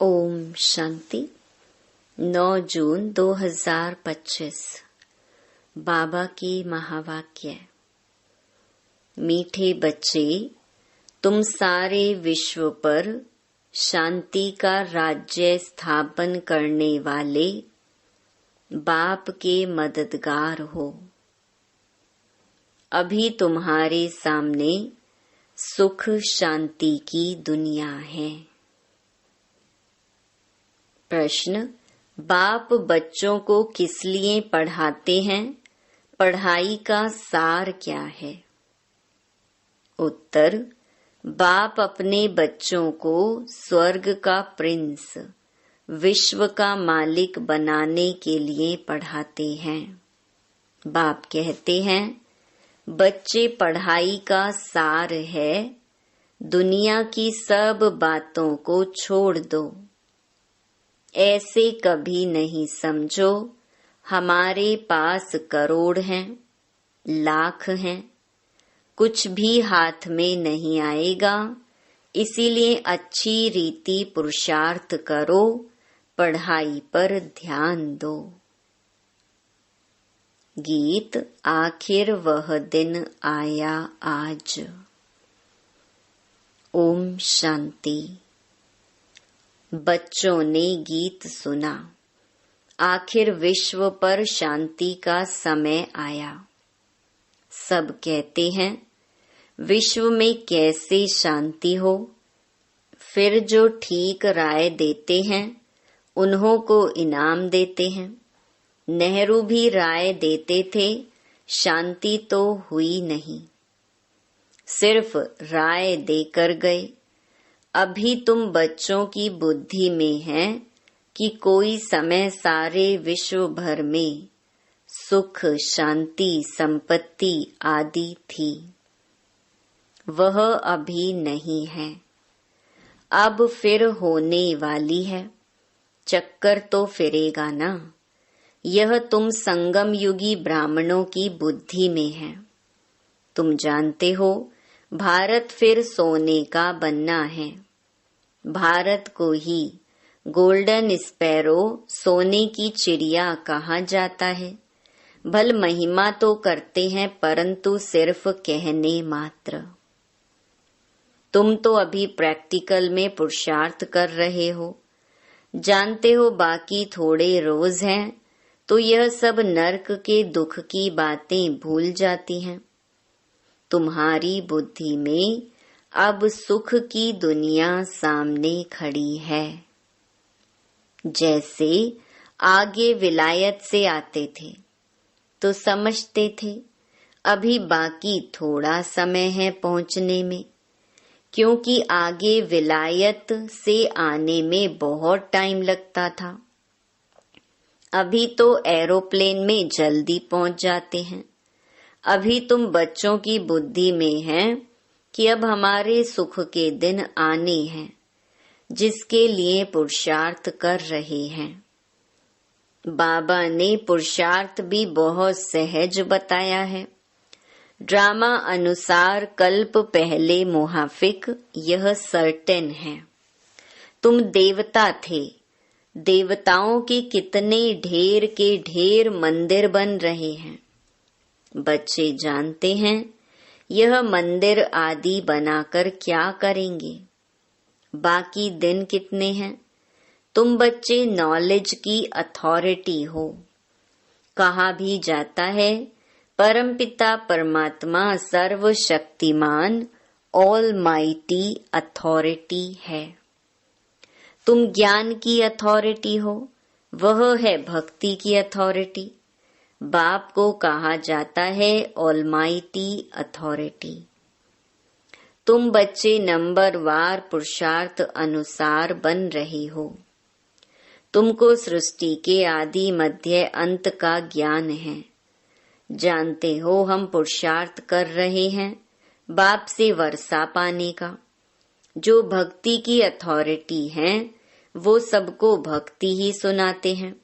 ओम शांति। 9 जून 2025। बाबा की महावाक्य। मीठे बच्चे, तुम सारे विश्व पर शांति का राज्य स्थापन करने वाले बाप के मददगार हो। अभी तुम्हारे सामने सुख शांति की दुनिया है। प्रश्न, बाप बच्चों को किस लिए पढ़ाते हैं? पढ़ाई का सार क्या है? उत्तर, बाप अपने बच्चों को स्वर्ग का प्रिंस, विश्व का मालिक बनाने के लिए पढ़ाते हैं। बाप कहते हैं, बच्चे, पढ़ाई का सार है दुनिया की सब बातों को छोड़ दो। ऐसे कभी नहीं समझो हमारे पास करोड़ हैं, लाख हैं, कुछ भी हाथ में नहीं आएगा, इसीलिए अच्छी रीति पुरुषार्थ करो, पढ़ाई पर ध्यान दो। गीत, आखिर वह दिन आया आज। ओम शांति। बच्चों ने गीत सुना। आखिर विश्व पर शांति का समय आया। सब कहते हैं, विश्व में कैसे शांति हो? फिर जो ठीक राय देते हैं उन्हों को इनाम देते हैं। नेहरू भी राय देते थे, शांति तो हुई नहीं, सिर्फ राय देकर गए। अभी तुम बच्चों की बुद्धि में है कि कोई समय सारे विश्व भर में सुख, शांति, संपत्ति आदि थी। वह अभी नहीं है, अब फिर होने वाली है। चक्कर तो फिरेगा ना। यह तुम संगम युगी ब्राह्मणों की बुद्धि में है। तुम जानते हो, भारत फिर सोने का बनना है। भारत को ही गोल्डन स्पैरो, सोने की चिड़िया कहा जाता है। भल महिमा तो करते हैं, परंतु सिर्फ कहने मात्र। तुम तो अभी प्रैक्टिकल में पुरुषार्थ कर रहे हो। जानते हो बाकी थोड़े रोज हैं तो यह सब नरक के दुख की बातें भूल जाती हैं। तुम्हारी बुद्धि में अब सुख की दुनिया सामने खड़ी है। जैसे आगे विलायत से आते थे तो समझते थे अभी बाकी थोड़ा समय है पहुंचने में, क्योंकि आगे विलायत से आने में बहुत टाइम लगता था। अभी तो एरोप्लेन में जल्दी पहुंच जाते हैं। अभी तुम बच्चों की बुद्धि में है कि अब हमारे सुख के दिन आने हैं, जिसके लिए पुरुषार्थ कर रहे हैं। बाबा ने पुरुषार्थ भी बहुत सहज बताया है। ड्रामा अनुसार कल्प पहले मुहाफिक, यह सर्टेन है। तुम देवता थे। देवताओं के कितने ढेर के ढेर मंदिर बन रहे हैं। बच्चे जानते हैं यह मंदिर आदि बनाकर क्या करेंगे? बाकी दिन कितने हैं? तुम बच्चे नॉलेज की अथॉरिटी हो। कहा भी जाता है, परमपिता परमात्मा सर्वशक्तिमान ऑल माइटी अथॉरिटी है। तुम ज्ञान की अथॉरिटी हो, वह है भक्ति की अथॉरिटी। बाप को कहा जाता है ऑलमाइटी अथॉरिटी। तुम बच्चे नंबर वार पुरुषार्थ अनुसार बन रहे हो। तुमको सृष्टि के आदि मध्य अंत का ज्ञान है। जानते हो हम पुरुषार्थ कर रहे हैं बाप से वर्षा पाने का। जो भक्ति की अथॉरिटी हैं वो सबको भक्ति ही सुनाते हैं।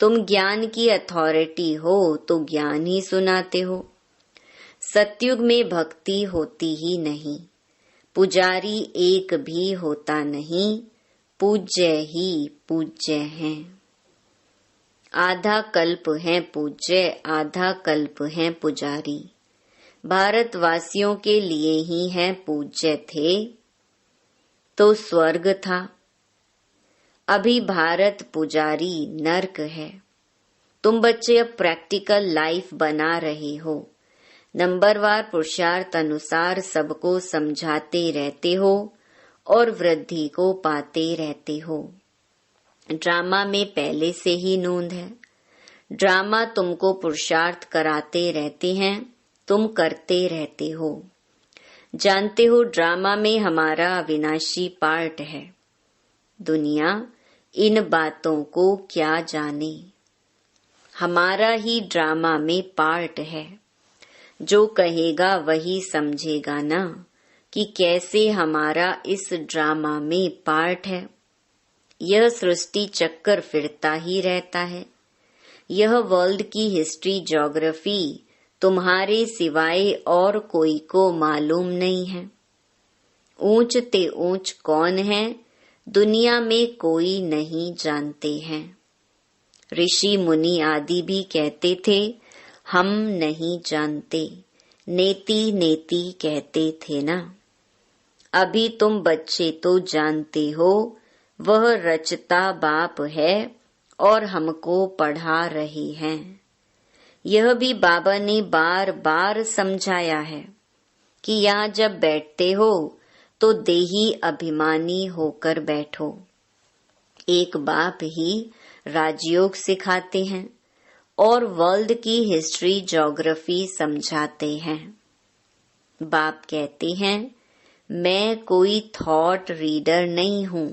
तुम ज्ञान की अथॉरिटी हो तो ज्ञान ही सुनाते हो। सतयुग में भक्ति होती ही नहीं, पुजारी एक भी होता नहीं, पूज्य ही पूज्य हैं। आधा कल्प हैं पूज्य, आधा कल्प हैं पुजारी। भारतवासियों के लिए ही हैं पूज्य थे तो स्वर्ग था। अभी भारत पुजारी नर्क है। तुम बच्चे अब प्रैक्टिकल लाइफ बना रहे हो। नंबरवार पुरुषार्थ अनुसार सबको समझाते रहते हो और वृद्धि को पाते रहते हो। ड्रामा में पहले से ही नोंद है। ड्रामा तुमको पुरुषार्थ कराते रहते हैं, तुम करते रहते हो। जानते हो ड्रामा में हमारा अविनाशी पार्ट है। दुनिया इन बातों को क्या जाने, हमारा ही ड्रामा में पार्ट है। जो कहेगा वही समझेगा ना कि कैसे हमारा इस ड्रामा में पार्ट है। यह सृष्टि चक्कर फिरता ही रहता है। यह वर्ल्ड की हिस्ट्री ज्योग्राफी तुम्हारे सिवाय और कोई को मालूम नहीं है। ऊंच ते ऊंच कौन है दुनिया में कोई नहीं जानते हैं। ऋषि मुनि आदि भी कहते थे हम नहीं जानते, नेति नेति कहते थे ना। अभी तुम बच्चे तो जानते हो वह रचता बाप है और हमको पढ़ा रहे हैं। यह भी बाबा ने बार बार समझाया है कि यहाँ जब बैठते हो तो देही अभिमानी होकर बैठो। एक बाप ही राजयोग सिखाते हैं और वर्ल्ड की हिस्ट्री ज्योग्राफी समझाते हैं। बाप कहते हैं मैं कोई थॉट रीडर नहीं हूँ।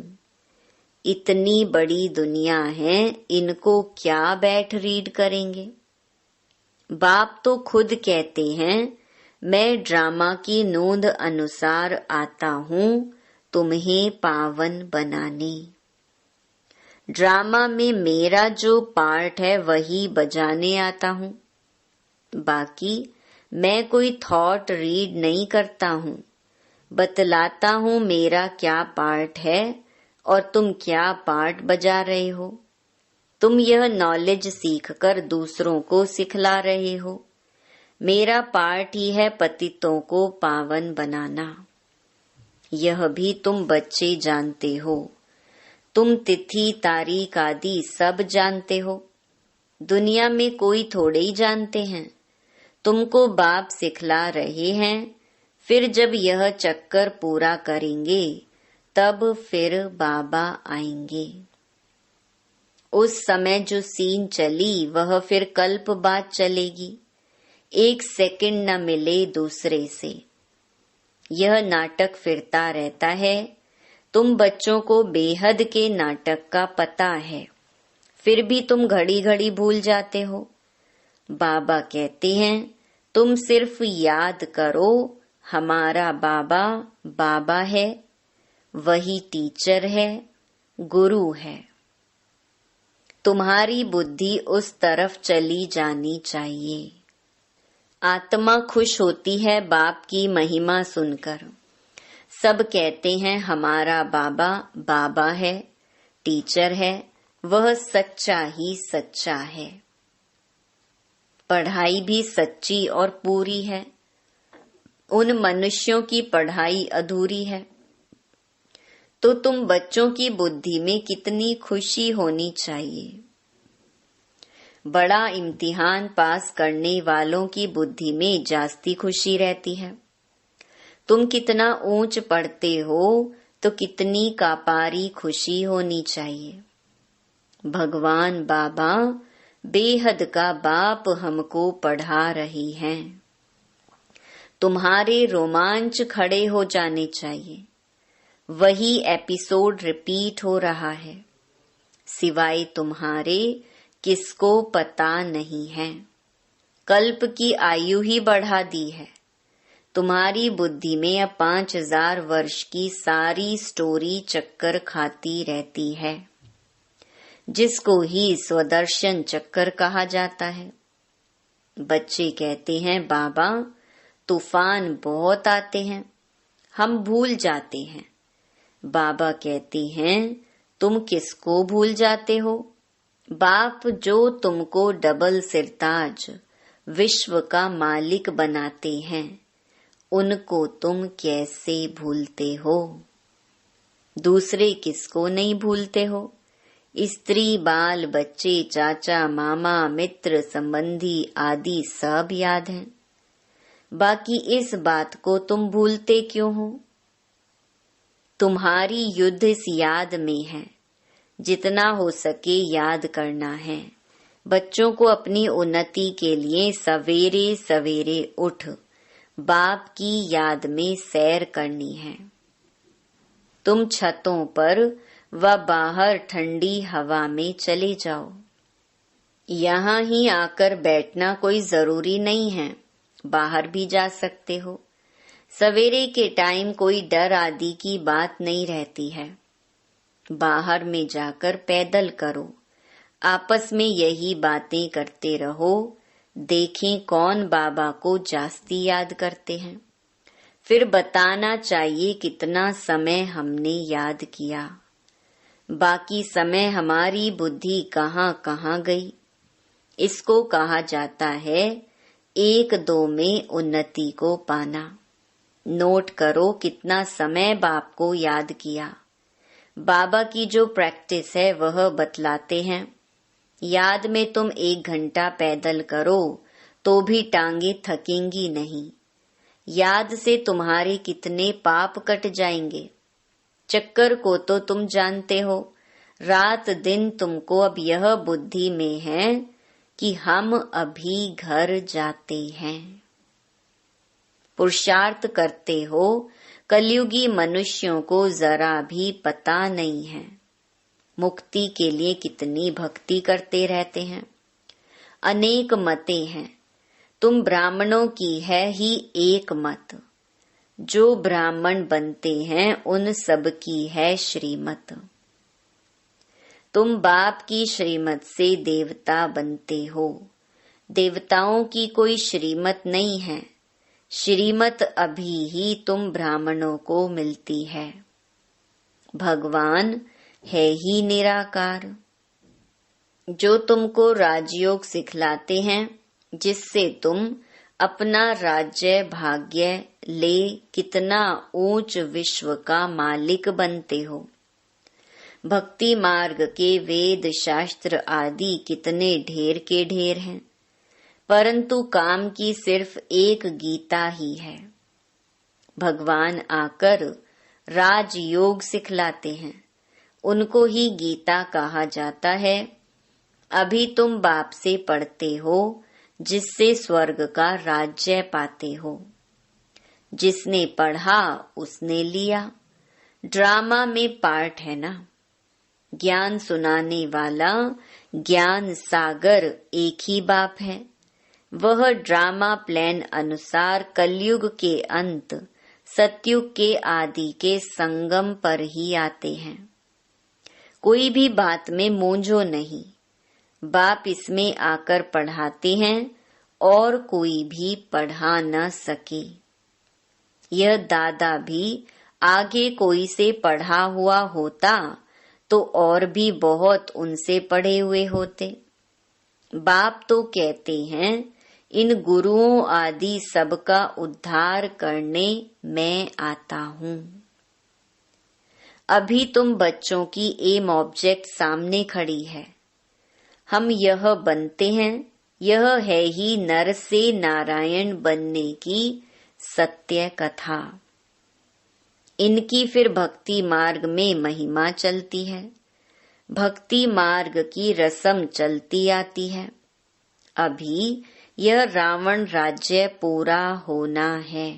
इतनी बड़ी दुनिया है, इनको क्या बैठ रीड करेंगे। बाप तो खुद कहते हैं मैं ड्रामा की नोंद अनुसार आता हूँ तुम्हें पावन बनाने। ड्रामा में मेरा जो पार्ट है वही बजाने आता हूँ। बाकी मैं कोई थॉट रीड नहीं करता हूँ, बतलाता हूँ मेरा क्या पार्ट है और तुम क्या पार्ट बजा रहे हो। तुम यह नॉलेज सीखकर दूसरों को सिखला रहे हो। मेरा पार्ट ही है पतितों को पावन बनाना। यह भी तुम बच्चे जानते हो। तुम तिथि तारीख आदि सब जानते हो। दुनिया में कोई थोड़े ही जानते हैं। तुमको बाप सिखला रहे हैं। फिर जब यह चक्कर पूरा करेंगे तब फिर बाबा आएंगे। उस समय जो सीन चली वह फिर कल्प बाद चलेगी। एक सेकंड न मिले दूसरे से। यह नाटक फिरता रहता है। तुम बच्चों को बेहद के नाटक का पता है, फिर भी तुम घड़ी घड़ी भूल जाते हो। बाबा कहते हैं तुम सिर्फ याद करो हमारा बाबा बाबा है, वही टीचर है, गुरु है। तुम्हारी बुद्धि उस तरफ चली जानी चाहिए। आत्मा खुश होती है बाप की महिमा सुनकर। सब कहते हैं हमारा बाबा बाबा है, टीचर है, वह सच्चा ही सच्चा है। पढ़ाई भी सच्ची और पूरी है। उन मनुष्यों की पढ़ाई अधूरी है। तो तुम बच्चों की बुद्धि में कितनी खुशी होनी चाहिए। बड़ा इम्तिहान पास करने वालों की बुद्धि में जास्ती खुशी रहती है। तुम कितना ऊंच पढ़ते हो तो कितनी कापारी खुशी होनी चाहिए। भगवान बाबा बेहद का बाप हमको पढ़ा रही हैं। तुम्हारे रोमांच खड़े हो जाने चाहिए। वही एपिसोड रिपीट हो रहा है। सिवाय तुम्हारे किसको पता नहीं है। कल्प की आयु ही बढ़ा दी है। तुम्हारी बुद्धि में अब 5000 वर्ष की सारी स्टोरी चक्कर खाती रहती है, जिसको ही स्वदर्शन चक्कर कहा जाता है। बच्चे कहते हैं बाबा तूफान बहुत आते हैं, हम भूल जाते हैं। बाबा कहते हैं तुम किसको भूल जाते हो? बाप जो तुमको डबल सिरताज विश्व का मालिक बनाते हैं, उनको तुम कैसे भूलते हो? दूसरे किसको नहीं भूलते हो? स्त्री, बाल, बच्चे, चाचा, मामा, मित्र, संबंधी आदि सब याद हैं। बाकी इस बात को तुम भूलते क्यों हो? तुम्हारी युद्ध इस याद में है। जितना हो सके याद करना है। बच्चों को अपनी उन्नति के लिए सवेरे सवेरे उठ बाप की याद में सैर करनी है। तुम छतों पर व बाहर ठंडी हवा में चले जाओ। यहाँ ही आकर बैठना कोई जरूरी नहीं है, बाहर भी जा सकते हो। सवेरे के टाइम कोई डर आदि की बात नहीं रहती है। बाहर में जाकर पैदल करो, आपस में यही बातें करते रहो। देखें कौन बाबा को जास्ती याद करते हैं, फिर बताना चाहिए कितना समय हमने याद किया। बाकी समय हमारी बुद्धि कहाँ कहाँ गई। इसको कहा जाता है 1-2 में उन्नति को पाना। नोट करो कितना समय बाप को याद किया। बाबा की जो प्रैक्टिस है वह बतलाते हैं। याद में तुम 1 घंटा पैदल करो तो भी टांगे थकेंगी नहीं। याद से तुम्हारे कितने पाप कट जाएंगे। चक्कर को तो तुम जानते हो। रात दिन तुमको अब यह बुद्धि में है कि हम अभी घर जाते हैं। पुरुषार्थ करते हो। कलयुगी मनुष्यों को जरा भी पता नहीं है। मुक्ति के लिए कितनी भक्ति करते रहते हैं। अनेक मतें हैं, तुम ब्राह्मणों की है ही एक मत। जो ब्राह्मण बनते हैं उन सब की है श्रीमत। तुम बाप की श्रीमत से देवता बनते हो। देवताओं की कोई श्रीमत नहीं है। श्रीमत अभी ही तुम ब्राह्मणों को मिलती है। भगवान है ही निराकार। जो तुमको राजयोग सिखलाते हैं, जिससे तुम अपना राज्य भाग्य ले कितना ऊंच विश्व का मालिक बनते हो। भक्ति मार्ग के वेद शास्त्र आदि कितने ढेर के ढेर हैं, परंतु काम की सिर्फ एक गीता ही है। भगवान आकर राजयोग सिखलाते हैं, उनको ही गीता कहा जाता है। अभी तुम बाप से पढ़ते हो, जिससे स्वर्ग का राज्य पाते हो। जिसने पढ़ा उसने लिया। ड्रामा में पार्ट है ना। ज्ञान सुनाने वाला ज्ञान सागर एक ही बाप है। वह ड्रामा प्लान अनुसार कलयुग के अंत सतयुग के आदि के संगम पर ही आते हैं। कोई भी बात में मूंझो नहीं। बाप इसमें आकर पढ़ाते हैं और कोई भी पढ़ा न सके। यह दादा भी आगे कोई से पढ़ा हुआ होता तो और भी बहुत उनसे पढ़े हुए होते। बाप तो कहते हैं इन गुरुओं आदि सबका उद्धार करने मैं आता हूँ। अभी तुम बच्चों की एम ऑब्जेक्ट सामने खड़ी है। हम यह बनते हैं, यह है ही नर से नारायण बनने की सत्य कथा। इनकी फिर भक्ति मार्ग में महिमा चलती है। भक्ति मार्ग की रस्म चलती आती है। अभी यह रावण राज्य पूरा होना है।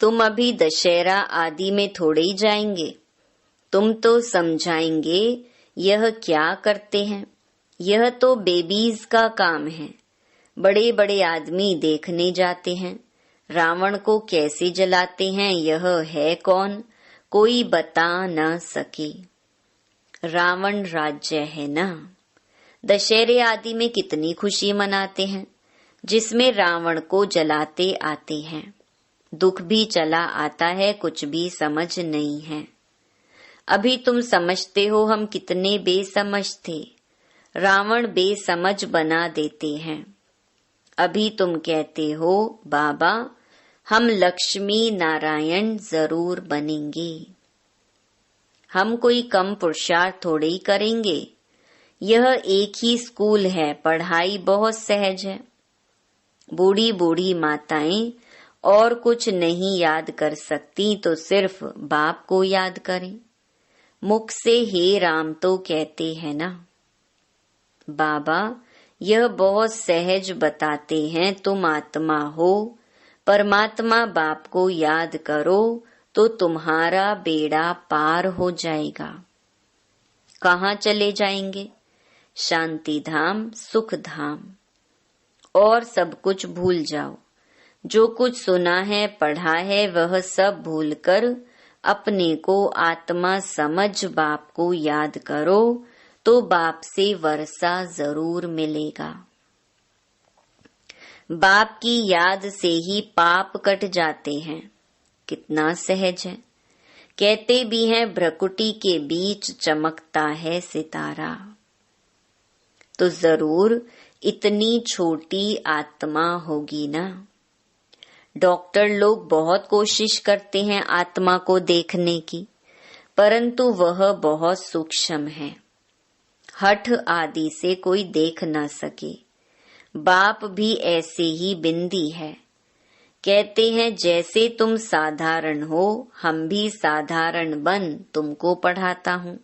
तुम अभी दशहरा आदि में थोड़े ही जाएंगे। तुम तो समझाएंगे यह क्या करते हैं। यह तो बेबीज का काम है। बड़े बड़े आदमी देखने जाते हैं। रावण को कैसे जलाते हैं यह है कौन, कोई बता न सके। रावण राज्य है ना। दशहरे आदि में कितनी खुशी मनाते हैं, जिसमें रावण को जलाते आते हैं। दुख भी चला आता है, कुछ भी समझ नहीं है। अभी तुम समझते हो हम कितने बेसमझ थे। रावण बेसमझ बना देते हैं। अभी तुम कहते हो बाबा हम लक्ष्मी नारायण जरूर बनेंगे। हम कोई कम पुरुषार्थ थोड़े ही करेंगे। यह एक ही स्कूल है, पढ़ाई बहुत सहज है। बूढ़ी बूढ़ी माताएं और कुछ नहीं याद कर सकती तो सिर्फ बाप को याद करें। मुख से हे राम तो कहते हैं ना। बाबा यह बहुत सहज बताते हैं, तुम आत्मा हो, परमात्मा बाप को याद करो तो तुम्हारा बेड़ा पार हो जाएगा। कहाँ चले जाएंगे? शांति धाम, सुख धाम। और सब कुछ भूल जाओ। जो कुछ सुना है, पढ़ा है, वह सब भूलकर अपने को आत्मा समझ बाप को याद करो तो बाप से वर्षा जरूर मिलेगा। बाप की याद से ही पाप कट जाते हैं। कितना सहज है। कहते भी हैं भ्रकुटी के बीच चमकता है सितारा। तो जरूर इतनी छोटी आत्मा होगी ना। डॉक्टर लोग बहुत कोशिश करते हैं आत्मा को देखने की, परंतु वह बहुत सूक्ष्म है। हठ आदि से कोई देख न सके। बाप भी ऐसे ही बिंदी है। कहते हैं जैसे तुम साधारण हो, हम भी साधारण बन तुमको पढ़ाता हूँ।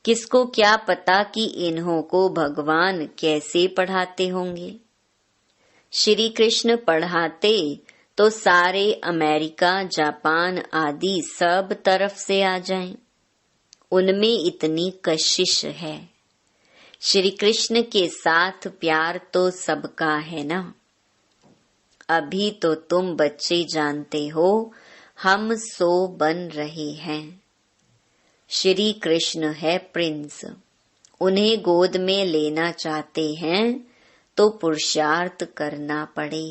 किसको क्या पता कि इन्हों को भगवान कैसे पढ़ाते होंगे। श्री कृष्ण पढ़ाते तो सारे अमेरिका, जापान आदि सब तरफ से आ जाएं। उनमें इतनी कशिश है। श्री कृष्ण के साथ प्यार तो सबका है ना। अभी तो तुम बच्चे जानते हो हम सो बन रहे हैं। श्री कृष्ण है प्रिंस। उन्हें गोद में लेना चाहते हैं तो पुरुषार्थ करना पड़े।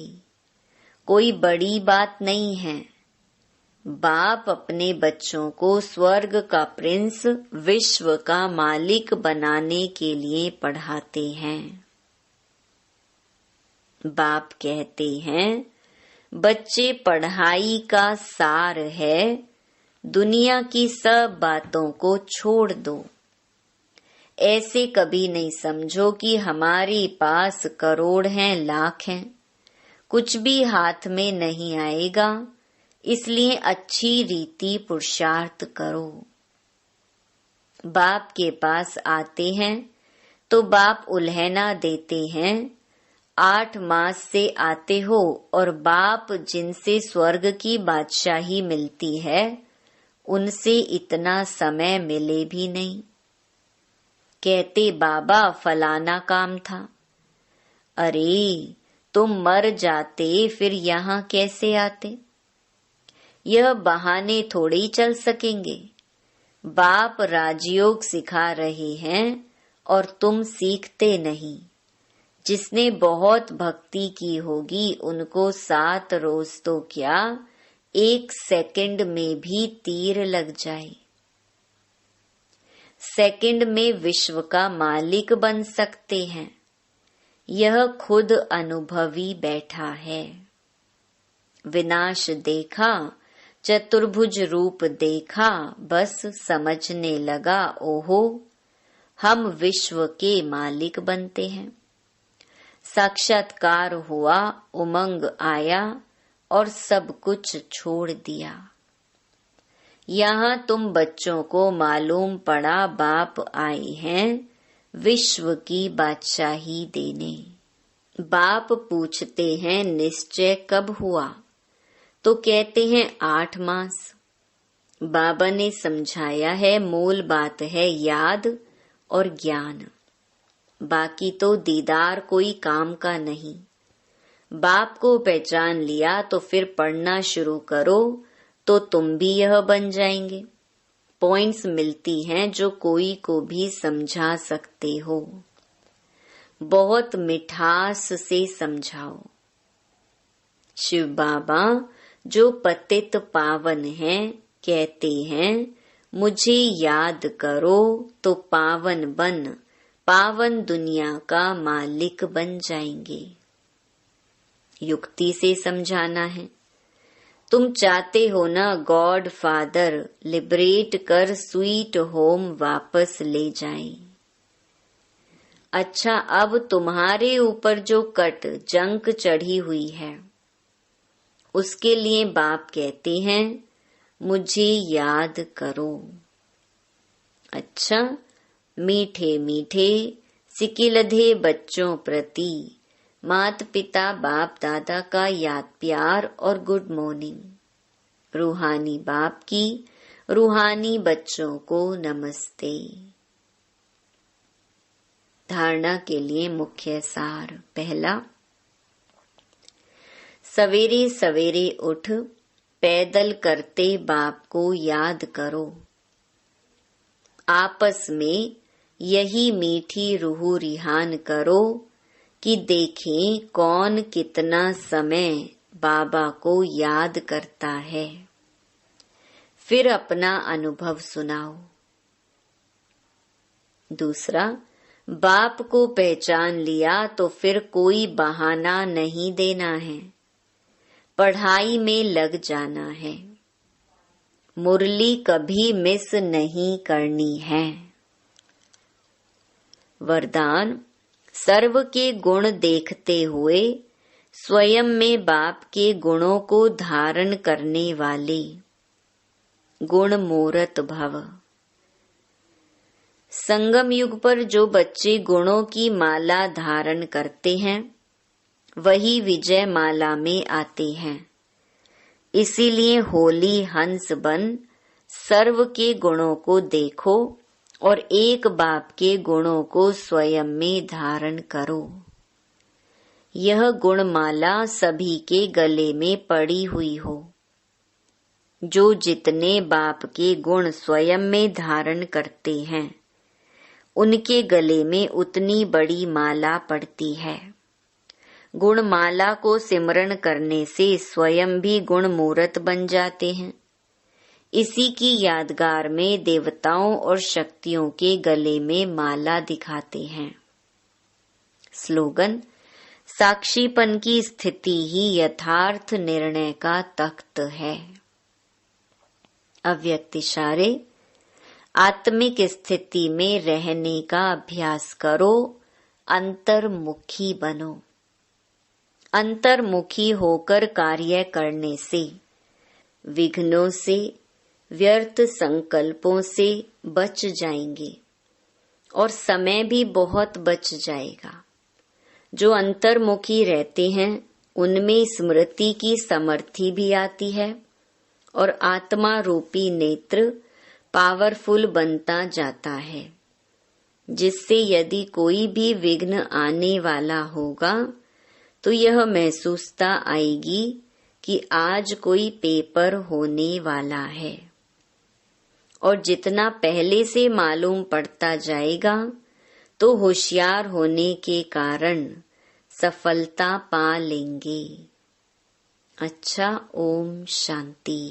कोई बड़ी बात नहीं है। बाप अपने बच्चों को स्वर्ग का प्रिंस, विश्व का मालिक बनाने के लिए पढ़ाते हैं। बाप कहते हैं बच्चे पढ़ाई का सार है, दुनिया की सब बातों को छोड़ दो। ऐसे कभी नहीं समझो कि हमारे पास करोड़ हैं, लाख हैं, कुछ भी हाथ में नहीं आएगा। इसलिए अच्छी रीति पुरुषार्थ करो। बाप के पास आते हैं तो बाप उल्हना देते हैं। 8 मास से आते हो और बाप जिनसे स्वर्ग की बादशाही मिलती है उनसे इतना समय मिले भी नहीं। कहते बाबा फलाना काम था। अरे तुम मर जाते फिर यहाँ कैसे आते? यह बहाने थोड़े ही चल सकेंगे। बाप राजयोग सिखा रहे हैं और तुम सीखते नहीं। जिसने बहुत भक्ति की होगी उनको 7 रोज तो क्या 1 सेकंड में भी तीर लग जाए। सेकंड में विश्व का मालिक बन सकते हैं। यह खुद अनुभवी बैठा है। विनाश देखा, चतुर्भुज रूप देखा, बस समझने लगा ओहो हम विश्व के मालिक बनते हैं। साक्षात्कार हुआ, उमंग आया और सब कुछ छोड़ दिया। यहाँ तुम बच्चों को मालूम पड़ा बाप आए हैं विश्व की बादशाही देने। बाप पूछते हैं निश्चय कब हुआ? तो कहते हैं 8 मास। बाबा ने समझाया है मूल बात है याद और ज्ञान, बाकी तो दीदार कोई काम का नहीं। बाप को पहचान लिया तो फिर पढ़ना शुरू करो तो तुम भी यह बन जाएंगे। पॉइंट्स मिलती हैं जो कोई को भी समझा सकते हो। बहुत मिठास से समझाओ। शिव बाबा जो पतित पावन हैं कहते हैं मुझे याद करो तो पावन बन पावन दुनिया का मालिक बन जाएंगे। युक्ति से समझाना है। तुम चाहते हो ना गॉड फादर लिबरेट कर स्वीट होम वापस ले जाएं। अच्छा, अब तुम्हारे ऊपर जो कट जंक चढ़ी हुई है उसके लिए बाप कहते हैं मुझे याद करो। अच्छा, मीठे मीठे सिकिलधे बच्चों प्रति माता पिता बाप दादा का याद प्यार और गुड मॉर्निंग। रूहानी बाप की रूहानी बच्चों को नमस्ते। धारणा के लिए मुख्य सार। पहला, सवेरे सवेरे उठ पैदल करते बाप को याद करो। आपस में यही मीठी रूह रिहान करो कि देखें कौन कितना समय बाबा को याद करता है। फिर अपना अनुभव सुनाओ। दूसरा, बाप को पहचान लिया तो फिर कोई बहाना नहीं देना है, पढ़ाई में लग जाना है। मुरली कभी मिस नहीं करनी है। वरदान, सर्व के गुण देखते हुए स्वयं में बाप के गुणों को धारण करने वाले गुण मूरत भव। संगम युग पर जो बच्चे गुणों की माला धारण करते हैं वही विजय माला में आते हैं। इसीलिए होली हंस बन सर्व के गुणों को देखो और एक बाप के गुणों को स्वयं में धारण करो। यह गुणमाला सभी के गले में पड़ी हुई हो। जो जितने बाप के गुण स्वयं में धारण करते हैं उनके गले में उतनी बड़ी माला पड़ती है। गुणमाला को सिमरण करने से स्वयं भी गुण मूरत बन जाते हैं। इसी की यादगार में देवताओं और शक्तियों के गले में माला दिखाते हैं। स्लोगन, साक्षीपन की स्थिति ही यथार्थ निर्णय का तख्त है। अव्यक्त इशारे, आत्मिक स्थिति में रहने का अभ्यास करो, अंतर्मुखी बनो। अंतर्मुखी होकर कार्य करने से विघ्नों से व्यर्थ संकल्पों से बच जाएंगे और समय भी बहुत बच जाएगा। जो अंतर्मुखी रहते हैं उनमें स्मृति की समर्थि भी आती है और आत्मा रूपी नेत्र पावरफुल बनता जाता है, जिससे यदि कोई भी विघ्न आने वाला होगा तो यह महसूसता आएगी कि आज कोई पेपर होने वाला है। और जितना पहले से मालूम पड़ता जाएगा तो होशियार होने के कारण सफलता पा लेंगे। अच्छा, ओम शांति।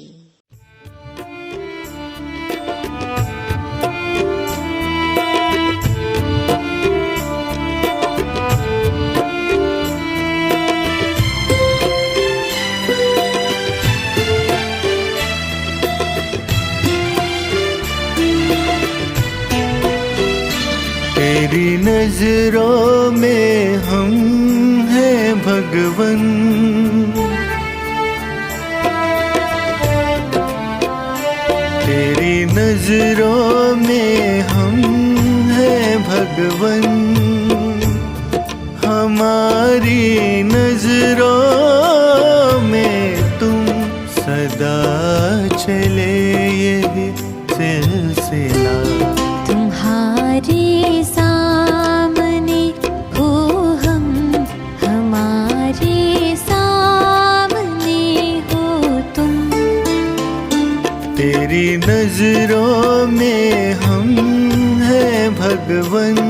तेरी नजरों में हम हैं भगवन, तेरी नजरों में हम हैं भगवन। हमारी नजरों में तुम सदा चले ये सिलसिला। तुम्हारे सामने हो हम, हमारे सामने हो तुम। तेरी नजरों में हम हैं भगवन।